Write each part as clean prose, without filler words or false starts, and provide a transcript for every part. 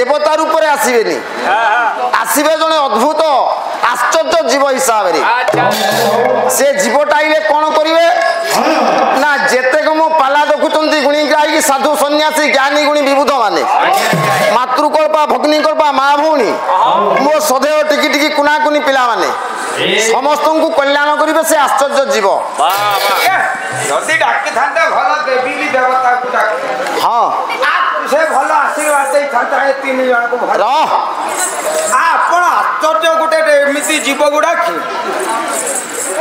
देवता रूप में आसबेनि आसबे जड़े अद्भुत आश्चर्य जीव हिसाब से जीवटा आइले कौन करेंगे ना जेतेक मो पाला देखुंत गुणीग्राही साधु सन्यासी ज्ञानी गुणी विबुध माने मातृकल्पा भग्निकल्पा माँ भौणी मो सदैव टिकी टिकी कुना कुनी पिला माने समस्त को कल्याण करेंगे से आश्चर्य जीव हाँ से भल आशीर्वाद तीन जन को आश्चर्य गोटे एमती जीव गुड़ा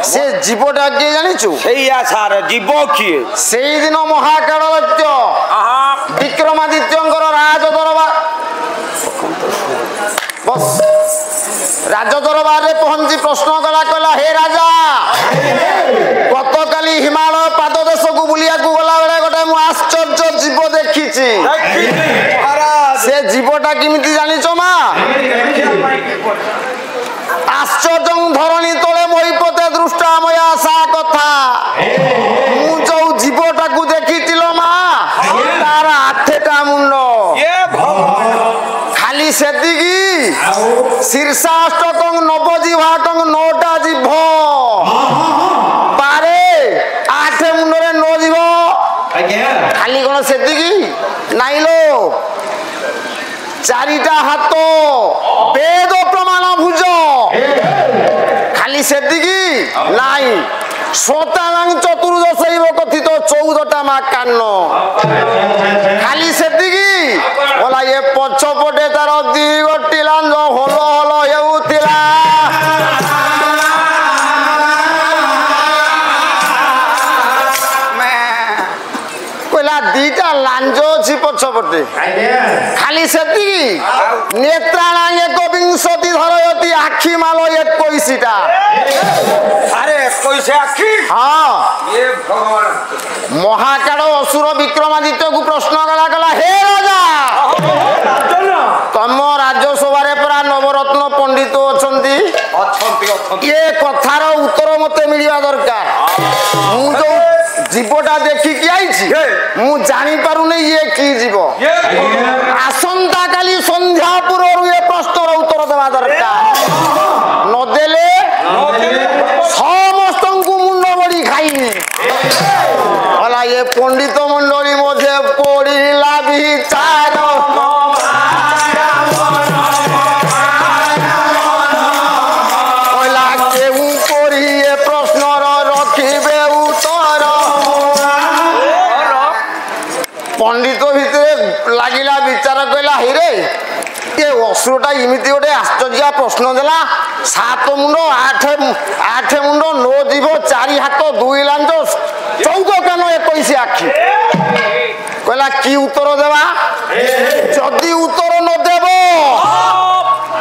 से जीवटा किए जानिचु सार जीव किए से दिन महाकालदत्य विक्रमादित्य राज दरबार बस राज दरबार रे पहुंची प्रश्न कला कहला हे राजा गत काली हिमालय पाद देश को बुलिया को गला बेले गोटे मु आश्चर्य जीव देखी से जीवटा किमिति जानिचो मा आश्चर्य धरणी तले मोहिपते दृष्टा मया सा कथा मु जो जीवटा को देखी मा तार 8टा मुंड खाली सेतिकी शीर्षाष्टक नवजिह्वाटक 9टा जीभ पारे 8 मुंडरे 9 जीभ खाली कौन सेतिकी नाई लो 4टा हाथ वेद प्रमाण भुज खाली सेतिकी नाई शतानां चतुर्दश कथित 14टा मा कान खाली सेतिकी बोला ये पछपटे तार 2 गोटी लांज हल हल हेउतिला कहला 2टा लांज अछि पछपटे खाली सेतिकी नेत्राणां 21 धरयति आखि माल 21टा अरे 21 आखि हाँ ये भगवान महाकाल असुर विक्रमादित्य को प्रश्न कला हे राजा तम राज्यसभा पूरा नवरत्न पंडित अच्छा ये कथार उत्तर मत मिलवा दरकार मु जो जीवटा देखिकी आई मु जानी पारुनी ये की जीव आसंता काली संध्या पूर्व ये प्रश्नर उत्तर देवा दरकार नदेले समस्त को मुंड बड़ी खाइनी भला ये पंडित मंडली मध्य पड़िला विचार पंडित भितर लगिला विचार कहला हिरे ये असुरटा इमिति गोटे आश्चर्य प्रश्न देला 7 मुंड 8 मुंड 9 जीव 4 हाथ 2 लांज 14 कान 21 आखि कहला की उत्तर देवा जदि उत्तर न देव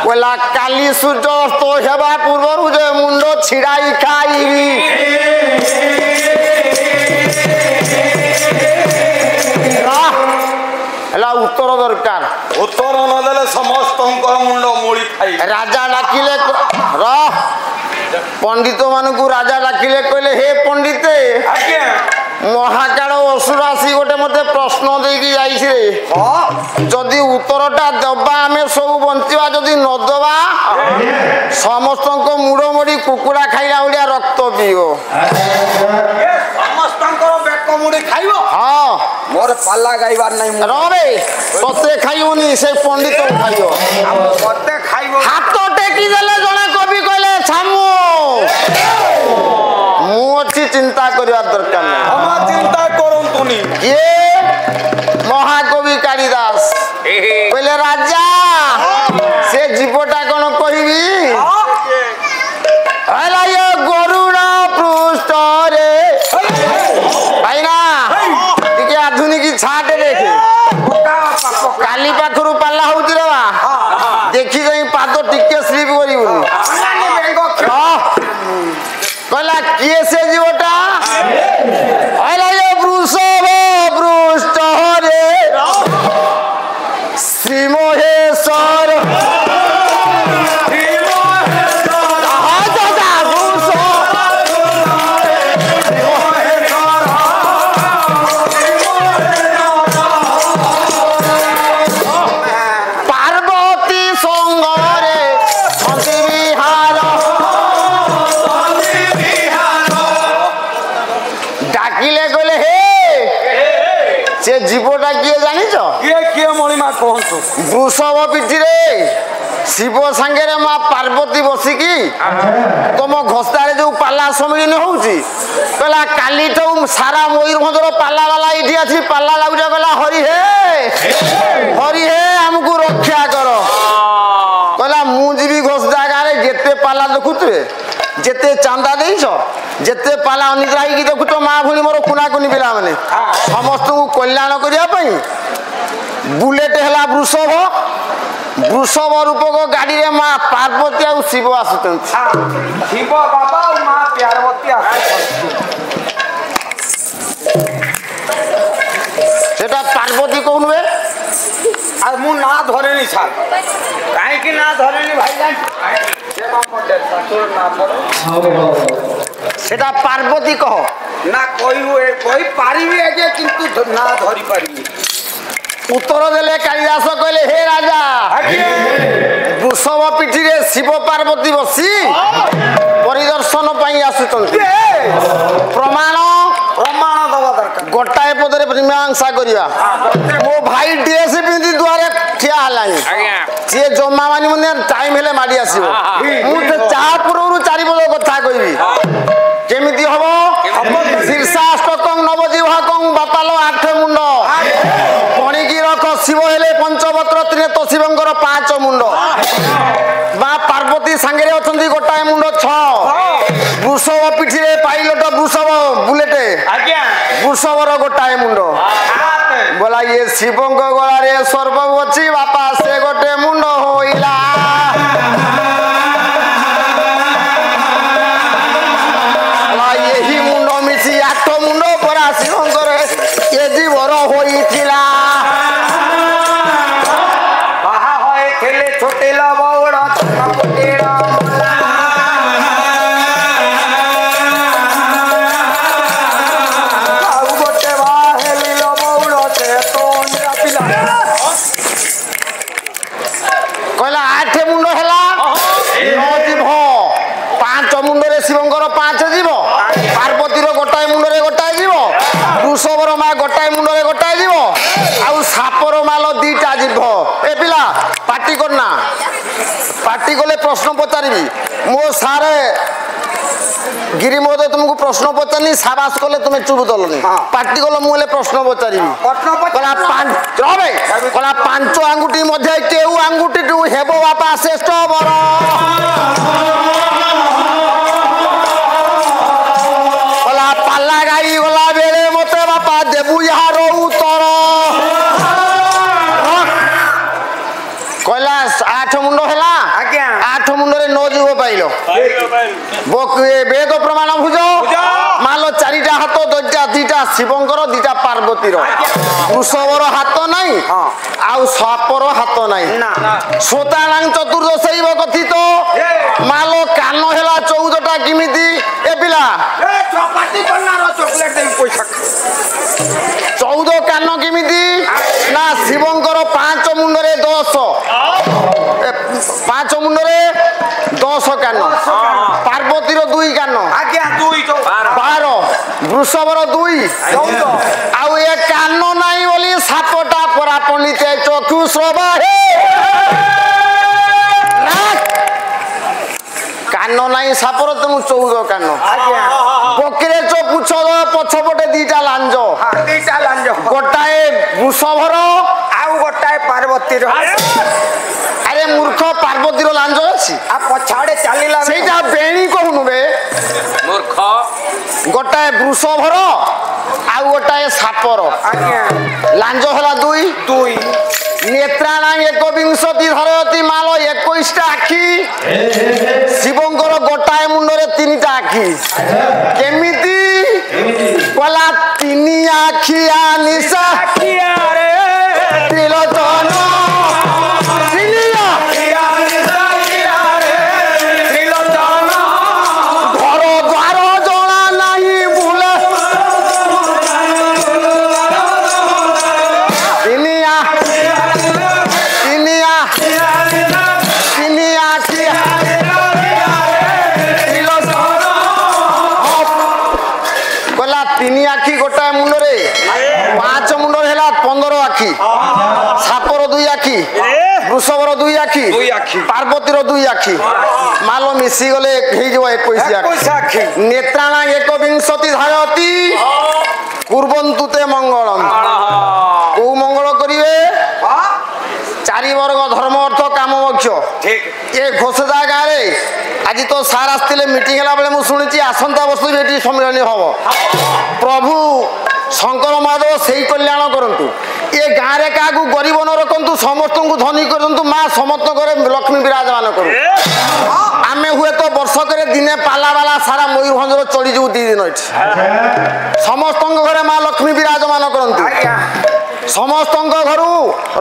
कहला काली सूर्य अस्त हेबा पूर्व जे मुंड छिड़ाई खाइबी उत्तर दरकार उत्तर नदेले समस्त मुंड मूली खाई राजा डाकिले पंडित मानू राजा डाकिले कहले हे पंडित महाकाल असुर आसी गोटे मत प्रश्न देकी जाइछे जदि उत्तरटा दबा आमे सब बंचिबा जदि न दबा समस्त मुड़ मोड़ी कुकुड़ा खाइला भलिया रक्त पियो समस्त बेक मुड़ी खाइबो हाँ मोर पाला गाइबार नहीं रे तते खाइबनी से पंडित खाइबो तते खाइबो हाथ टेकी देले जने कवि कहले छामु मु अछि चिंता करिया दरकार नहीं हम चिंता करंतुनी ये महाकवि कालिदास कहले राजा से जीवटा कोन कहिबी अला ये गरुड़ा पृष्ठ रे भाई ना टिके आधुनिक छाटे देखे काली पाखरु पाला होउती रे बा देखि जाई पाद टिके स्लिप करिबुनी कहला किए से जीवटा अला ये वृषभ पृष्ठ रे श्री महेश्वर पार किए जानिछ किए किए मणिमा कहंतु वृषभ पिठिरे शिव सांगे माँ पार्वती बसिकी तुम घोषारे जो पाला सम्मिलन होउची कहला काली सारा मयूरभंजर पाला वाला ये अच्छी पाला लगुचा कहला हरि हे हमको रक्षा कर कहला मुझी घोष जगार जिते पाला देखुए जिते चांदा देछ जिते पाला अनिद्रा देखुच माँ भूणी मोर कुनाकुनी पिला मैंने समस्त को कल्याण करने बुलेट है वृषभ वृषभ रूपक गाड़ी रे माँ पार्वती और शिव आसुचंत शिव बाबा और माँ पार्वती सेटा पार्वती कौन हुए আর মু না ধরেনি স্যার কাইকি না ধরেনি ভাইজান সেটা পার্বতী কহ না কই পারিবি আগে কিন্তু না ধরি পারিবি उत्तर देले कालिदास कहले हे राजा वृषभ पिठिरे शिव पार्वती बसी परिदर्शन पाई आसुचंती प्रमाण প্রমাণ দেওয়া দরকার गोटाए पदरे मीमांसा करिया मो भाई ड्रेस पिंधि दुआरे ठिया हलानी सी जमा मानी मन टाइम हेले माडी आसीबो मु चा पुरु चारि पद कथा कहबी केमिति हबो शीर्षाष्टकं नवजीवाकं बापालो आठ मुंड पणिकी रख शिव हेले पंचवक्र त्रिनेत्र शिवंकर पांच मुंड मां पार्वती सांगरे अछंती गोटाए मुंड 6 वृषभ पिठिरे पाइलट वृषभ बुलेटे वृषभर गोटाए मुंड बोला ये शिवंक गला रे सर्व अछि बापा से गोटे मुंड होइला यही मुंड मिसी 8 मुंड परा शिवंकर ये जीवर होइथिला बाहा होए खेले छोटे लबौड़ा छोटेड़ा कहला 8 मुंड हैला 9 जीव 5 मुंडरे शिवंकर 5 जीव पार्वतीर गोटाए मुंडरे गोटाए जीव वृषभर मा गोटाए मुंडरे गोटाए जीव आउ सापर माल 2टा जीव ए पिला पार्टी करना पार्टी कले प्रश्न पचारिबी मो सारे गिरी महोदय तुमको प्रश्न पचारनी साबास कले तुम्हें चुप दलनी पार्टी कल मुझे प्रश्न पचारिबी कहला 5 आंगुठी मध्य केउ आंगुठी टू हेबो बापा श्रेष्ठ बर कहला पाला गाई गला बेले मते बापा देबु यार उत्तर कहला 8 मुंड हैला 8 मुंडरे 9 जीव पाइलो वेद प्रमाण भुज माल 4टा हाथ 2टा शिवंकर 2टा पार्वतीर वृषभर हाथ नहीं आउ सापर हाथ नहीं श्रोताणां चतुर्दशैव कथित माल कान हैला 14टा किमिति ए पिला 14 कान किमिति ना शिवंकर 5 मुंडरे 10 5 मुंडरे 10 कान पार्वतीर 2 कान 12 वृषभर 2 आउ ए कान नाई बोली 7टा परा पंडित चक्षु श्रवा हे कान नाई सापर तुम 14 कान बकरे चो पुछ पछपटे 2टा लांज गोटाए वृषभर आउ गोटाए पार्वतीर अरे मूर्ख पार्वतीर लांज अछि आ पछाड़े चलीला सेटा बेणी कहनु बे मूर्ख गोटाए वृषभर आउ गोटाए सापर लांज होला 2 नेत्राणां 21 धरती माल 21टा आखि शिवंकर गोटाए मुंडरे 3टा आखि केमिति कहला 3 आखिया निशा रे त्रिलोचन घर द्वार जना नहीं बुले कहला 3 आखि गोटाए मुंडरे 5 मुंडर हैला 15 आखि আখি সাপর দুই আখি বৃষভর দুই আখি পার্বতীর দুই আখি মাল মিশি গলে হয়ে 21 আখি নেত্রাণা একবিংশতি ধায়তি কুর্বন্তুতে মঙ্গলম কেউ মঙ্গল করিবে চারি বর্গ ধর্ম অর্থ কাম মোক্ষ এ ঘোষদা গাঁরে আজ তো সার আসলে মিটিং হলা বেলে মু শুনিছি আসন্তা বর্ষ এটি সম্মিলনী হব প্রভু শঙ্কর মাধব সেই কল্যাণ করন্তু এ গাঁরে কাহাକୁ গরিব ন রখন্তু সমস্তଙ୍କୁ ধনী করন্তু মা সমস্ত করে লক্ষ্মী বিরাজমান করু আমি হুয়েত বর্ষকরে দিনে পালা বালা সারা ময়ূরভঞ্জর চড়ি যাও 2 দিন এটি সমস্ত ঘরে মা লক্ষ্মী বিরাজমান করন্তু সমস্ত ঘরু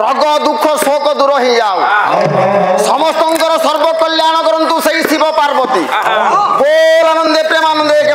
রোগ দুঃখ শোক দূর হয়ে যাও সমস্ত সর্ব কল্যাণ করন্তু সেই শিব পার্বতী बोल आनंदे प्रेमानंदे के